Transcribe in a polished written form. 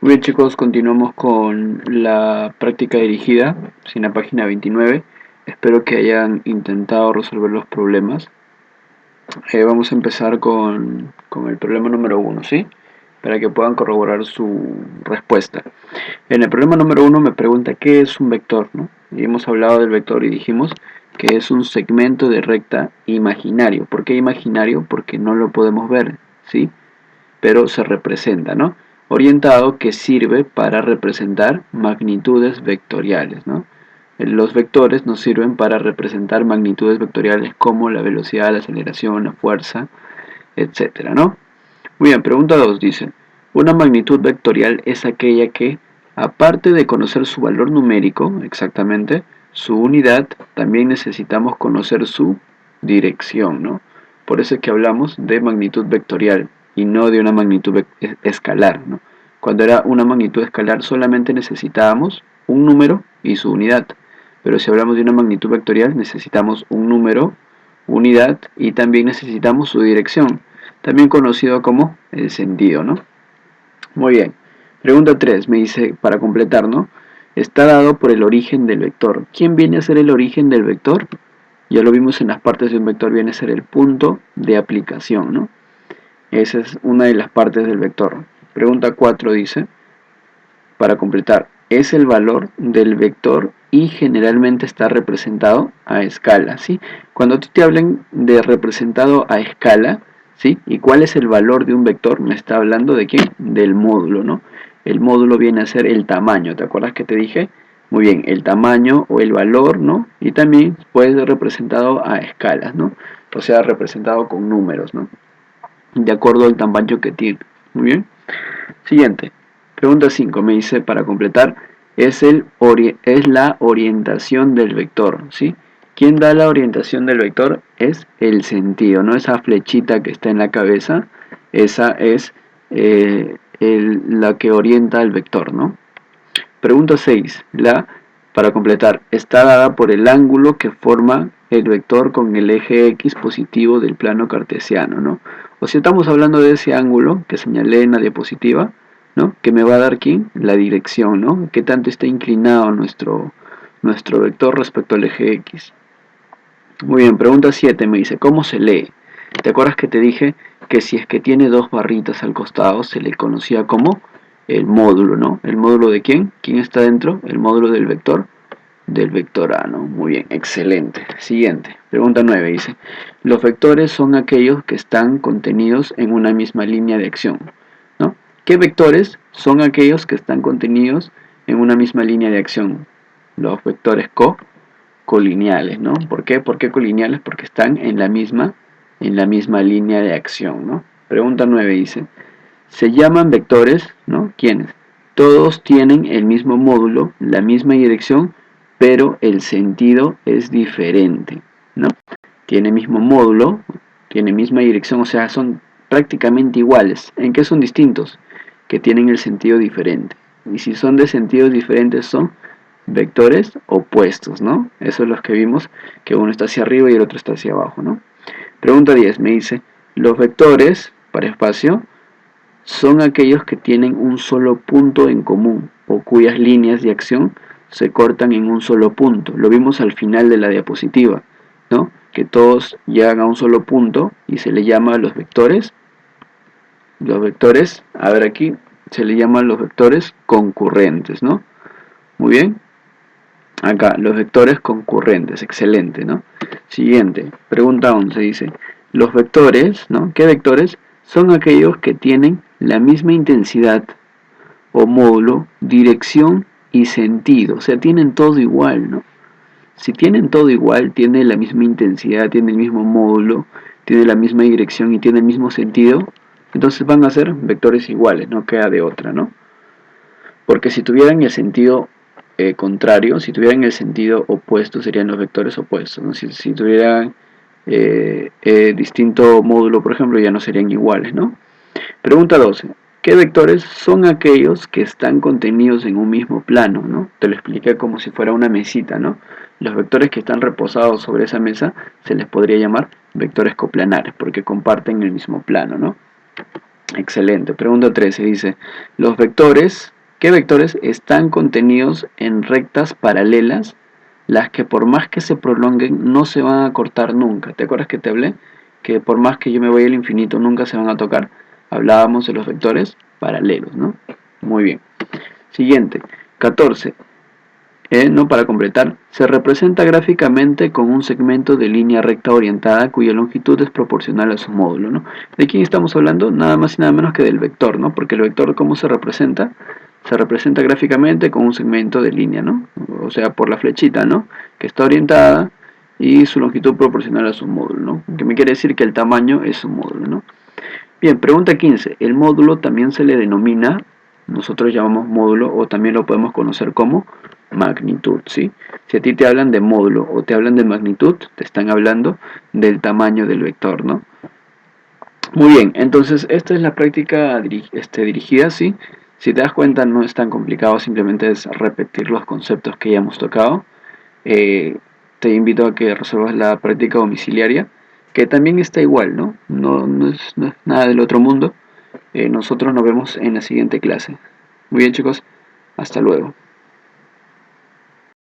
Muy bien chicos, continuamos con la práctica dirigida, en la página 29. Espero que hayan intentado resolver los problemas. Vamos a empezar con el problema número uno, ¿sí? Para que puedan corroborar su respuesta. En el problema número uno me pregunta qué es un vector, ¿no? Y hemos hablado del vector y dijimos que es un segmento de recta imaginario. ¿Por qué imaginario? Porque no lo podemos ver, ¿sí? Pero se representa, ¿no? Orientado, que sirve para representar magnitudes vectoriales, ¿no? Los vectores nos sirven para representar magnitudes vectoriales como la velocidad, la aceleración, la fuerza, etcétera, ¿no? Muy bien, pregunta 2 dice, una magnitud vectorial es aquella que, aparte de conocer su valor numérico, exactamente, su unidad, también necesitamos conocer su dirección, ¿no? Por eso es que hablamos de magnitud vectorial y no de una magnitud escalar, ¿no? Cuando era una magnitud escalar solamente necesitábamos un número y su unidad, pero si hablamos de una magnitud vectorial necesitamos un número, unidad y también necesitamos su dirección, también conocido como el sentido, ¿no? Muy bien. Pregunta 3 me dice, para completar, ¿no? Está dado por el origen del vector. ¿Quién viene a ser el origen del vector? Ya lo vimos en las partes de un vector, viene a ser el punto de aplicación, ¿no? Esa es una de las partes del vector. Pregunta 4 dice, para completar, es el valor del vector y generalmente está representado a escala, ¿sí? Cuando te hablen de representado a escala, ¿sí? ¿Y cuál es el valor de un vector? Me está hablando de quién? Del módulo, ¿no? El módulo viene a ser el tamaño, ¿te acuerdas que te dije? Muy bien, el tamaño o el valor, ¿no? Y también puede ser representado a escalas, ¿no? O sea, representado con números, ¿no? De acuerdo al tamaño que tiene. Muy bien. Siguiente. Pregunta 5 me dice, para completar, es la orientación del vector, ¿sí? ¿Quién da la orientación del vector? Es el sentido, ¿no? Esa flechita que está en la cabeza, esa es la que orienta al vector, ¿no? Pregunta 6. Para completar, está dada por el ángulo que forma el vector con el eje X positivo del plano cartesiano, ¿no? O si estamos hablando de ese ángulo que señalé en la diapositiva, ¿no? Que me va a dar ¿quién? La dirección, ¿no? ¿Qué tanto está inclinado nuestro vector respecto al eje X? Muy bien, pregunta 7 me dice, ¿cómo se lee? ¿Te acuerdas que te dije que si es que tiene dos barritas al costado se le conocía como el módulo, ¿no? ¿El módulo de quién? ¿Quién está dentro? El módulo del vector A, ¿no? Muy bien, excelente. Siguiente, pregunta 9 dice, los vectores son aquellos que están contenidos en una misma línea de acción, ¿no? ¿Qué vectores son aquellos que están contenidos en una misma línea de acción? Los vectores colineales, ¿no? ¿Por qué? ¿Por qué colineales? Porque están en la misma línea de acción, ¿no? Pregunta 9 dice, se llaman vectores, ¿no? ¿Quiénes? Todos tienen el mismo módulo, la misma dirección, pero el sentido es diferente, ¿no? Tiene mismo módulo, tiene misma dirección, o sea, son prácticamente iguales. ¿En qué son distintos? Que tienen el sentido diferente. Y si son de sentidos diferentes son vectores opuestos, ¿no? Eso es lo que vimos, que uno está hacia arriba y el otro está hacia abajo, ¿no? Pregunta 10 me dice, los vectores para espacio son aquellos que tienen un solo punto en común o cuyas líneas de acción se cortan en un solo punto. Lo vimos al final de la diapositiva, ¿no? Que todos llegan a un solo punto y se le llama a los vectores, a ver aquí, se le llaman los vectores concurrentes, ¿no? Muy bien, acá, los vectores concurrentes, excelente, ¿no? Siguiente, pregunta 11 dice, los vectores, ¿no? ¿Qué vectores? Son aquellos que tienen la misma intensidad o módulo, dirección y sentido, o sea, tienen todo igual, ¿no? Si tienen todo igual, tiene la misma intensidad, tiene el mismo módulo, tiene la misma dirección y tiene el mismo sentido, entonces van a ser vectores iguales, no queda de otra, ¿no? Porque si tuvieran el sentido contrario, si tuvieran el sentido opuesto, serían los vectores opuestos, ¿no? Si tuvieran distinto módulo, por ejemplo, ya no serían iguales, ¿no? Pregunta 12. ¿Qué vectores son aquellos que están contenidos en un mismo plano, ¿no? Te lo expliqué como si fuera una mesita, ¿no? Los vectores que están reposados sobre esa mesa se les podría llamar vectores coplanares porque comparten el mismo plano, ¿no? Excelente. Pregunta 13 dice, los vectores, ¿qué vectores están contenidos en rectas paralelas, las que por más que se prolonguen no se van a cortar nunca? ¿Te acuerdas que te hablé? Que por más que yo me vaya al infinito nunca se van a tocar. Hablábamos de los vectores paralelos, ¿no? Muy bien. Siguiente. 14. No para completar, se representa gráficamente con un segmento de línea recta orientada cuya longitud es proporcional a su módulo, ¿no? ¿De quién estamos hablando? Nada más y nada menos que del vector, ¿no? Porque el vector, ¿cómo se representa? Se representa gráficamente con un segmento de línea, ¿no? O sea, por la flechita, ¿no? Que está orientada y su longitud proporcional a su módulo, ¿no? Que me quiere decir que el tamaño es su módulo, ¿no? Bien, pregunta 15. El módulo también se le denomina, nosotros llamamos módulo o también lo podemos conocer como magnitud, ¿sí? Si a ti te hablan de módulo o te hablan de magnitud, te están hablando del tamaño del vector, ¿no? Muy bien, entonces esta es la práctica dirigida, ¿sí? Si te das cuenta no es tan complicado, simplemente es repetir los conceptos que ya hemos tocado. Eh, Te invito a que resuelvas la práctica domiciliaria, que también está igual, ¿no? No es nada del otro mundo. Nosotros nos vemos en la siguiente clase. Muy bien, chicos, hasta luego.